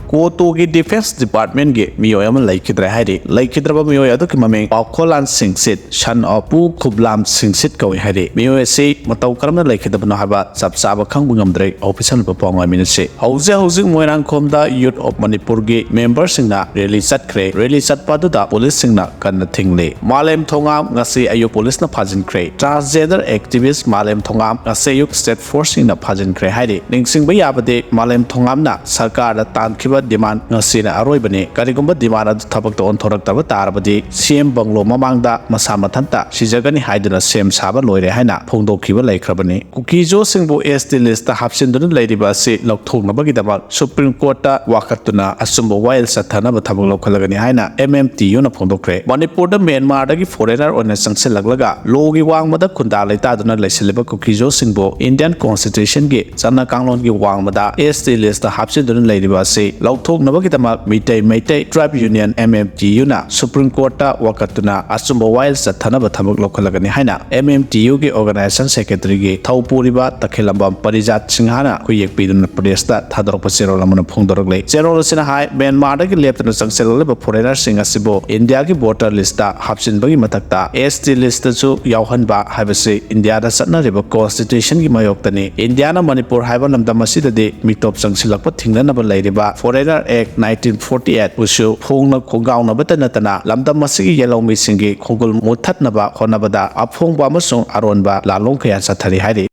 कोटोगी defence department के मियोय अमन लैखिद्रे हाइरे लैखिद्रबा मियोय अदुकी ममिंग पावखोलान सिंगसित शन अपू खुबलाम सिंगसित कवि हाइरे मियोय से मतौ करमना लैखिदबनो हाबा सबसाबा खंगबु ngamdre ऑफिशियल पपोंग मिनसे हौजे हौजिक मोइरांगखोमदा यूथ ऑफ मणिपुर के मेंबर सिंगना रैली चटख्रे रैली चटपादुदा पुलिस सिंगना कन्न थिंगले Malem Thongam ngasi ayu police ना फाजिनख्रे transgender activist Malem Thongam ngasi ayu state force सिंगना फाजिनख्रे हाइरे निंगसिंगबा याबदे मालेम थोंगामना सरकार दा तानखिबा demand ngasi na aroibane karigumba demand अदु थबक तो ओनथोरक्तबा तारबदि सीएम बंगलो ममांगदा मसा मथंता सिजगनी हाइदना सेम साबा लोइरे हाइना फोंदोखिबा लैख्रबने कुकीजो सिंगबो एसटी लिस्ट हापसिनदुन लैरिबा से लौथोंगनबगिदमक सुप्रीम कोर्ट ता वाकतुना असुंबो वाइल सथनबा थबक लौखलगनी हाइना MMTU ना फोंदोख्रे मणिपुर दा म्यांमार दगी फॉरेनर ओने संगसेलगलगा लोगी वांगमदा खुंदा लैतादुना लैसिलेबा कुकीजो सिंगबो इंडियन कॉन्स्टिट्यूशन के चना कांगलोन की वांगमदा एसटी लिस्ट हापसिनदुन लैरिबा से लौथोंगनबगिदमक मिटै मैटै ट्राइब यूनियन MMTU ना सुप्रीम कोर्ट ता वाकतुना असुंबो वाइल सथनबा थबक लौखलगनी हाइना MMTU के ऑर्गेनाइजेशन सेक्रेटरी के थौपुरिबा तखेलंबम परिजात सिंहाना खुयेकपीदुन प्रदेशता थादरप चेरोल अमन फोंदरगले चेरोल सिना हाय म्यांमार दगी लेप्तना संगसेलगले फॉरेनर सिंग असिबो इंडिया की वोटर लिस्ट ता हापसिनबगी मथक्ता एसटी लिस्ट सु यावहनबा हाइबसे इंडिया दा सटनरिबा कॉन्स्टिट्यूशन की मयोक्तनी इंडिया ना मणिपुर हाइबा लमदम मसिददे मिटोप संगसिलकप थिंगनबा लैरिबा फॉरेनर एक्ट 1948 उसु फोंगना खोगाउनबता नतना लमदम मसिगी येलौमी सिंगी खोगुल मुथतनबा होनबदा अफोंबा अमसुंग अरोनबा लालों खया सथरि हाइरे